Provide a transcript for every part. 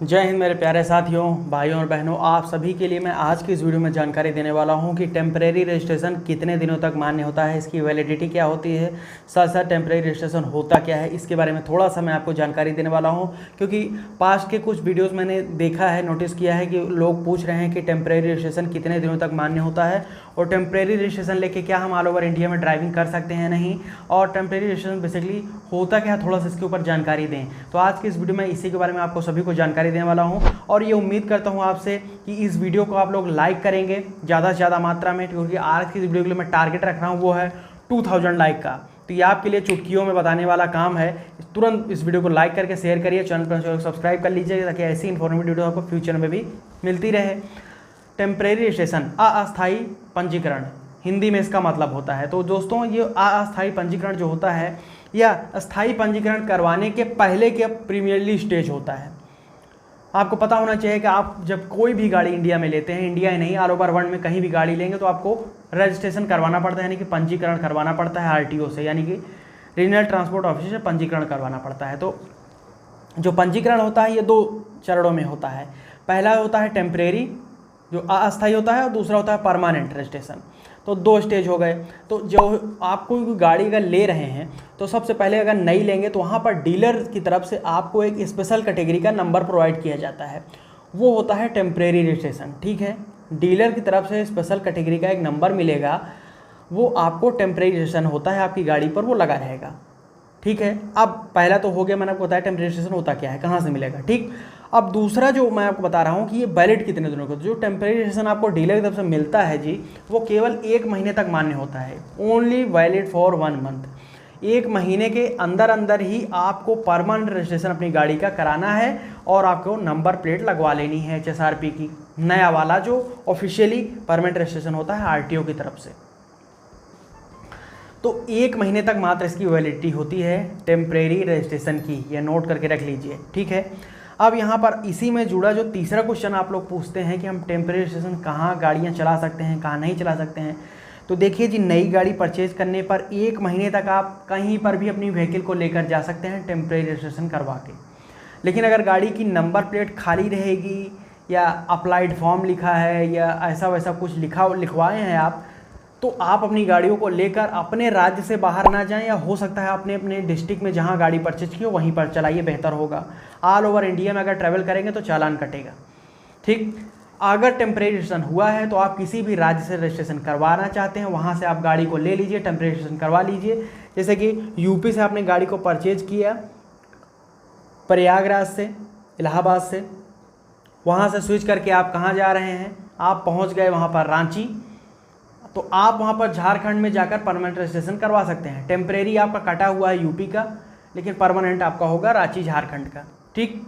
जय हिंद मेरे प्यारे साथियों, भाइयों और बहनों। आप सभी के लिए मैं आज की इस वीडियो में जानकारी देने वाला हूं कि टेम्परेरी रजिस्ट्रेशन कितने दिनों तक मान्य होता है, इसकी वैलिडिटी क्या होती है, साथ साथ टेम्परेरी रजिस्ट्रेशन होता क्या है, इसके बारे में थोड़ा सा मैं आपको जानकारी देने वाला हूं। क्योंकि पास्ट के कुछ वीडियोज़ मैंने देखा है, नोटिस किया है कि लोग पूछ रहे हैं कि टेम्परेरी रजिस्ट्रेशन कितने दिनों तक मान्य होता है और टेम्परेरी रजिस्ट्रेशन लेके क्या हम ऑल ओवर इंडिया में ड्राइविंग कर सकते हैं नहीं, और टेम्परेरी रजिस्ट्रेशन बेसिकली होता क्या है, थोड़ा सा इसके ऊपर जानकारी दें। तो आज की इस वीडियो में इसी के बारे में आपको सभी को जानकारी देने वाला हूं और ये उम्मीद करता हूं आपसे कि इस वीडियो को आप लोग लाइक करेंगे ज़्यादा से ज़्यादा मात्रा में, क्योंकि आज की इस वीडियो के लिए मैं टारगेट रख रहा हूं वो है 2000 लाइक का। तो ये आपके लिए चुटकियों में बताने वाला काम है। तुरंत इस वीडियो को लाइक करके शेयर करिए, चैनल पर सब्सक्राइब कर लीजिए ताकि ऐसी इन्फॉर्मेटिव वीडियो आपको फ्यूचर में भी मिलती रहे। टेम्परेरी रजिस्ट्रेशन, अस्थायी पंजीकरण, हिंदी में इसका मतलब होता है। तो दोस्तों, ये अस्थायी पंजीकरण जो होता है या अस्थायी पंजीकरण करवाने के पहले के प्रीमियरली स्टेज होता है। आपको पता होना चाहिए कि आप जब कोई भी गाड़ी इंडिया में लेते हैं, इंडिया ही नहीं ऑल ओवर वर्ल्ड में कहीं भी गाड़ी लेंगे तो आपको रजिस्ट्रेशन करवाना पड़ता है, यानी कि पंजीकरण करवाना पड़ता है आरटीओ से, यानी कि रीजनल ट्रांसपोर्ट ऑफिस से पंजीकरण करवाना पड़ता है। तो जो पंजीकरण होता है ये 2 चरणों में होता है। पहला होता है टेम्परेरी जो अस्थायी होता है और दूसरा होता है परमानेंट रजिस्ट्रेशन। तो 2 स्टेज हो गए। तो जो आप कोई गाड़ी अगर ले रहे हैं तो सबसे पहले अगर नई लेंगे तो वहाँ पर डीलर की तरफ से आपको एक स्पेशल कैटेगरी का नंबर प्रोवाइड किया जाता है, वो होता है टेम्परेरी रजिस्ट्रेशन। ठीक है, डीलर की तरफ से स्पेशल कैटेगरी का एक नंबर मिलेगा, वो आपको टेम्परेरी रजिस्ट्रेशन होता है आपकी गाड़ी पर वो लगा रहेगा। ठीक है, अब पहला तो हो गया, मैंने आपको बताया टेम्परेरी रजिस्ट्रेशन होता क्या है, कहाँ से मिलेगा। ठीक, अब दूसरा जो मैं आपको बता रहा हूँ कि ये वैलिड कितने दिनों का, जो टेम्परेरी रजिस्ट्रेशन आपको डीलर की तरफ से मिलता है जी, वो केवल 1 महीने तक मान्य होता है। Only valid for 1 month. 1 महीने के अंदर अंदर ही आपको परमानेंट रजिस्ट्रेशन अपनी गाड़ी का कराना है और आपको नंबर प्लेट लगवा लेनी है HSRP की, नया वाला जो ऑफिशियली परमानेंट रजिस्ट्रेशन होता है आरटीओ की तरफ से। तो 1 महीने तक मात्र इसकी वैलिडिटी होती है टेम्परेरी रजिस्ट्रेशन की, यह नोट करके रख लीजिए। ठीक है, अब यहाँ पर इसी में जुड़ा जो तीसरा क्वेश्चन आप लोग पूछते हैं कि हम टेम्परेरी रजिस्ट्रेशन कहाँ गाड़ियाँ चला सकते हैं, कहाँ नहीं चला सकते हैं। तो देखिए जी, नई गाड़ी परचेज करने पर 1 महीने तक आप कहीं पर भी अपनी व्हीकल को लेकर जा सकते हैं टेम्परेरी रजिस्ट्रेशन करवा के। लेकिन अगर गाड़ी की नंबर प्लेट खाली रहेगी या अप्लाइड फॉर्म लिखा है या ऐसा वैसा कुछ लिखवाए हैं आप, तो आप अपनी गाड़ियों को लेकर अपने राज्य से बाहर ना जाएं, या हो सकता है अपने डिस्ट्रिक्ट में जहां गाड़ी परचेज की हो वहीं पर चलाइए, बेहतर होगा। ऑल ओवर इंडिया में अगर ट्रैवल करेंगे तो चालान कटेगा। ठीक, अगर टेम्परेरी रजिस्ट्रेशन हुआ है तो आप किसी भी राज्य से रजिस्ट्रेशन करवाना चाहते हैं, वहाँ से आप गाड़ी को ले लीजिए, टेम्परेरी रजिस्ट्रेशन करवा लीजिए। जैसे कि यूपी से आपने गाड़ी को परचेज किया प्रयागराज से, इलाहाबाद से, वहाँ से स्विच करके आप कहाँ जा रहे हैं, आप पहुँच गए वहाँ पर रांची, तो आप वहाँ पर झारखंड में जाकर परमानेंट रजिस्ट्रेशन करवा सकते हैं। टेम्परेरी आपका कटा हुआ है यूपी का, लेकिन परमानेंट आपका होगा रांची झारखंड का। ठीक,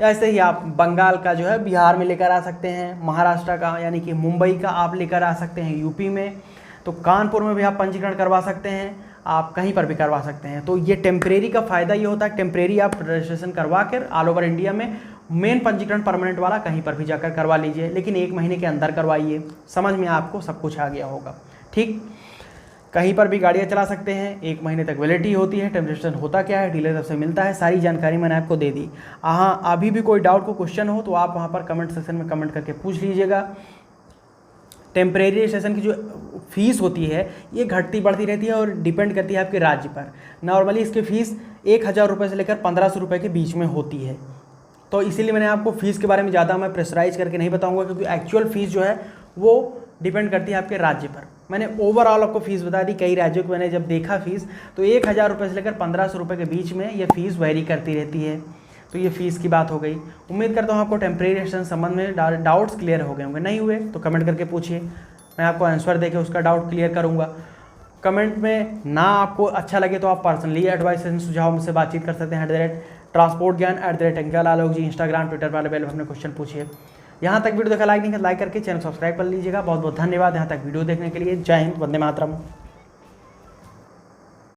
ऐसे ही आप बंगाल का जो है बिहार में लेकर आ सकते हैं, महाराष्ट्र का यानी कि मुंबई का आप लेकर आ सकते हैं यूपी में, तो कानपुर में भी आप पंजीकरण करवा सकते हैं, आप कहीं पर भी करवा सकते हैं। तो ये टेम्परेरी का फ़ायदा ये होता है, टेम्परेरी आप रजिस्ट्रेशन करवा कर ऑल ओवर इंडिया में, मेन पंजीकरण परमानेंट वाला कहीं पर भी जाकर करवा लीजिए, लेकिन 1 महीने के अंदर करवाइए। समझ में आपको सब कुछ आ गया होगा। ठीक, कहीं पर भी गाड़ियाँ चला सकते हैं, 1 महीने तक वैलिडिटी होती है। टेम्परेचर होता क्या है, डीलर तरफ से मिलता है, सारी जानकारी मैंने आपको दे दी। हाँ, अभी भी कोई डाउट को क्वेश्चन हो तो आप वहाँ पर कमेंट सेक्शन में कमेंट करके पूछ लीजिएगा। टेम्परेरी रजिस्ट्रेशन की जो फ़ीस होती है ये घटती बढ़ती रहती है और डिपेंड करती है आपके राज्य पर। नॉर्मली इसकी फ़ीस 1000 रुपये से लेकर 1500 रुपये के बीच में होती है। तो इसीलिए मैंने आपको फ़ीस के बारे में ज़्यादा मैं प्रेशराइज करके नहीं बताऊंगा, क्योंकि एक्चुअल फ़ीस जो है वो डिपेंड करती है आपके राज्य पर। मैंने ओवरऑल आपको फ़ीस बता दी, कई राज्यों की मैंने जब देखा फ़ीस तो 1000 रुपये से लेकर 1500 रुपये के बीच में ये फ़ीस वेरी करती रहती है। तो ये फ़ीस की बात हो गई। उम्मीद करता हूँ आपको टेम्परेरी रजिस्ट्रेशन संबंध में डाउट्स क्लियर हो गए होंगे। नहीं हुए तो कमेंट करके पूछिए, मैं आपको आंसर देके उसका डाउट क्लियर करूँगा। कमेंट में ना आपको अच्छा लगे तो आप पर्सनली एडवाइस सुझाव मुझसे बातचीत कर सकते हैं @ट्रांसपोर्ट ज्ञान @अंकित जी, इंस्टाग्राम ट्विटर पर अवेलेबल अपने क्वेश्चन पूछिए। यहाँ तक वीडियो देखा लाइक नहीं किया लाइक करके चैनल सब्सक्राइब कर लीजिएगा। बहुत बहुत धन्यवाद यहाँ तक वीडियो देखने के लिए। जय हिंद, वंदे मातरम।